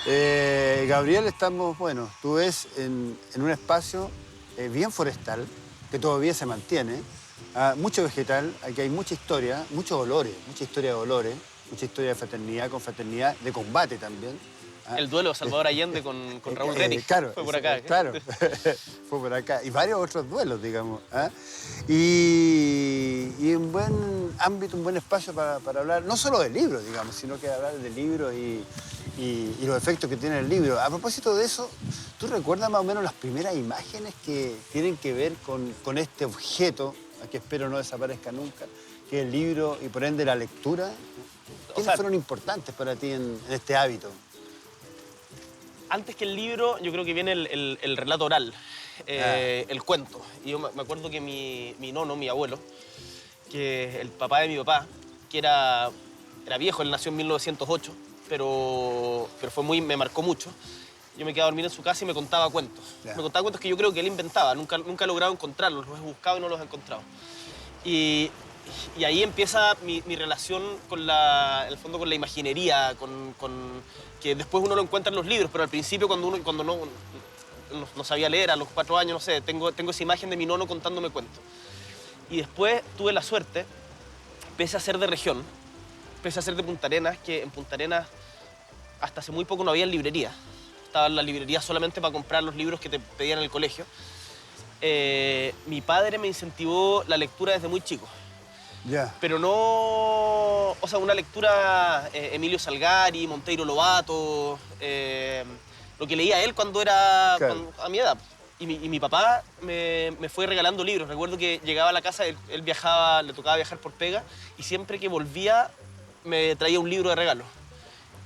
Gabriel, estamos, bueno, tú ves en un espacio bien forestal, que todavía se mantiene, mucho vegetal, aquí hay mucha historia, muchos olores, mucha historia de olores, mucha historia de fraternidad, confraternidad, de combate también. El duelo de Salvador Allende con Raúl Rettig Claro, fue por acá. claro, fue por acá. Y varios otros duelos, digamos. Y un buen ámbito, un buen espacio para hablar, no solo del libro, digamos, sino que hablar del libro y los efectos que tiene el libro. A propósito de eso, ¿tú recuerdas más o menos las primeras imágenes que tienen que ver con este objeto, que espero no desaparezca nunca, que es el libro y por ende la lectura? ¿Quiénes fueron importantes para ti en este hábito? Antes que el libro, yo creo que viene el relato oral, el cuento. Y yo me acuerdo que mi nono, mi abuelo, que es el papá de mi papá, que era viejo, él nació en 1908, pero me marcó mucho. Yo me quedaba a dormir en su casa y me contaba cuentos. Me contaba cuentos que yo creo que él inventaba, nunca he logrado encontrarlos, los he buscado y no los he encontrado. Y ahí empieza mi relación con en el fondo con la imaginería, que después uno lo encuentra en los libros, pero al principio cuando no sabía leer, a los 4 años, no sé, tengo esa imagen de mi nono contándome cuentos. Y después tuve la suerte, pese a ser de región, pese a ser de Punta Arenas, que en Punta Arenas hasta hace muy poco no había librería. Estaban las librerías solamente para comprar los libros que te pedían en el colegio. Mi padre me incentivó la lectura desde muy chico. Pero no, o sea, una lectura Emilio Salgari, Monteiro Lobato, lo que leía él cuando era a mi edad. Y mi papá me fue regalando libros. Recuerdo que llegaba a la casa, él viajaba, le tocaba viajar por pega, y siempre que volvía me traía un libro de regalo.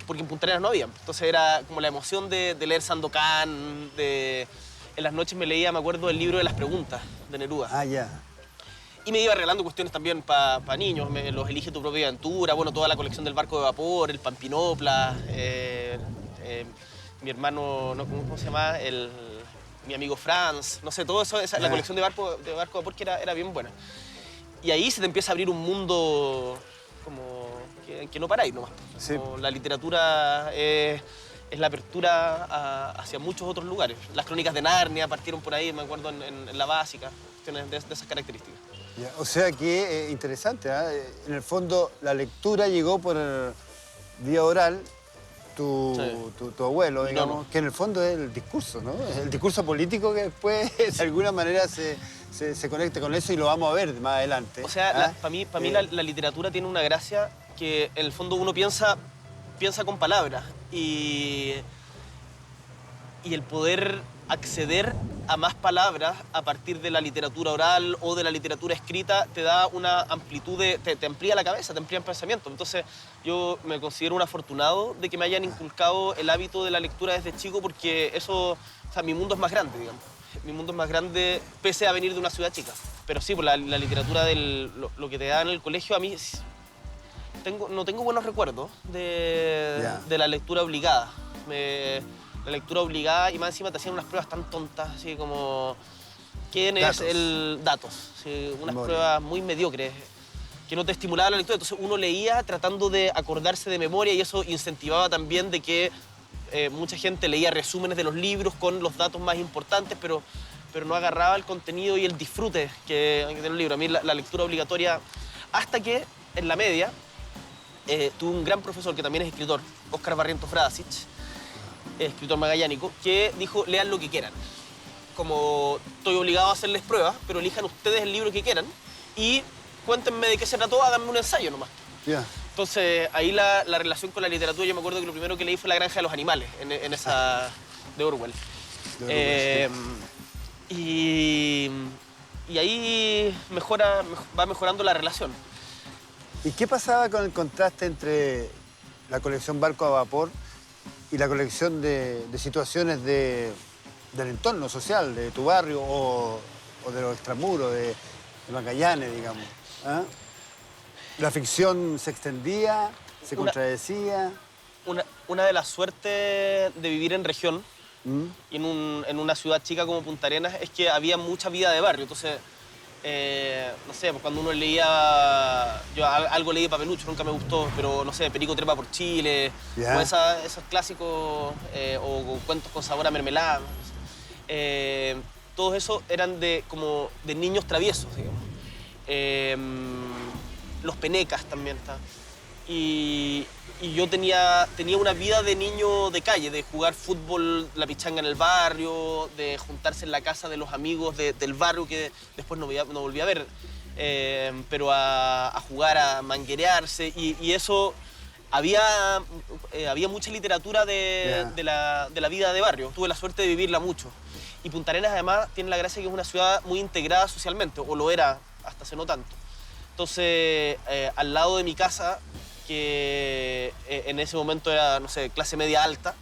Porque en Punta Arenas no había. Entonces era como la emoción de leer Sandokan, en las noches me leía, me acuerdo, el libro de las preguntas de Neruda. Y me iba regalando cuestiones también para niños, los Elige tu propia aventura, bueno, toda la colección del Barco de Vapor, el Pampinopla, mi hermano, no, ¿cómo se llama? Mi amigo Franz, no sé, todo eso, la colección de Barco de Vapor que era bien buena. Y ahí se te empieza a abrir un mundo como que no paráis nomás. Como la literatura es la apertura hacia muchos otros lugares. Las crónicas de Narnia partieron por ahí, me acuerdo, en la básica, cuestiones de esas características. O sea que interesante, en el fondo la lectura llegó por vía oral, tu abuelo, digamos, que en el fondo es el discurso, ¿no? Es el discurso político que después de alguna manera se conecta con eso y lo vamos a ver más adelante. O sea, para mí la literatura tiene una gracia que en el fondo uno piensa con palabras y el poder acceder a más palabras a partir de la literatura oral o de la literatura escrita te da una amplitud, te amplía la cabeza, te amplía el pensamiento. Entonces yo me considero un afortunado de que me hayan inculcado el hábito de la lectura desde chico, porque eso, o sea, mi mundo es más grande, digamos. Mi mundo es más grande pese a venir de una ciudad chica. Pero sí, pues la literatura, lo que te da en el colegio, a mí no tengo buenos recuerdos de la lectura obligada. La lectura obligada, y más encima te hacían unas pruebas tan tontas, así como ¿quién es el datos? Sí, unas pruebas muy mediocres que no te estimulaban la lectura. Entonces uno leía tratando de acordarse de memoria, y eso incentivaba también de que mucha gente leía resúmenes de los libros con los datos más importantes, pero no agarraba el contenido y el disfrute que tiene el libro. A mí la lectura obligatoria, hasta que en la media tuve un gran profesor que también es escritor, Óscar Barrientos Fradasic, escritor magallánico, que dijo: lean lo que quieran. Como estoy obligado a hacerles pruebas, pero elijan ustedes el libro que quieran y cuéntenme de qué se trató, háganme un ensayo nomás. Entonces, ahí la relación con la literatura, yo me acuerdo que lo primero que leí fue La granja de los animales, en esa de Orwell. Y ahí va mejorando la relación. ¿Y qué pasaba con el contraste entre la colección Barco a Vapor y la colección de situaciones del entorno social, de tu barrio o de los extramuros, de Magallanes, digamos? ¿La ficción se extendía, se contradecía? Una de las suertes de vivir en región y en una ciudad chica como Punta Arenas es que había mucha vida de barrio. Entonces, no sé, pues cuando uno leía, yo algo leí de Papelucho, nunca me gustó, pero no sé, Perico trepa por Chile, Ya. o esos clásicos, o cuentos con sabor a mermelada. Todos esos eran como de niños traviesos, digamos. Eh, los penecas también está. Y yo tenía una vida de niño de calle, de jugar fútbol, la pichanga en el barrio, de juntarse en la casa de los amigos del barrio que después no volví a ver, pero a jugar, a manguerearse y eso. Había mucha literatura Ya. de la vida de barrio. Tuve la suerte de vivirla mucho. Y Punta Arenas además tiene la gracia que es una ciudad muy integrada socialmente, o lo era hasta hace no tanto. Entonces, al lado de mi casa, que en ese momento era, no sé, clase media alta,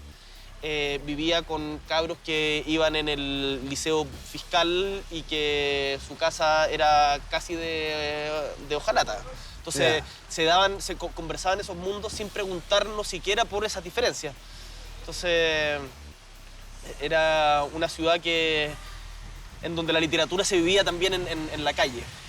vivía con cabros que iban en el liceo fiscal y que su casa era casi de hojalata. Entonces conversaban esos mundos sin preguntarnos siquiera por esas diferencias. Entonces era una ciudad en donde la literatura se vivía también en la calle.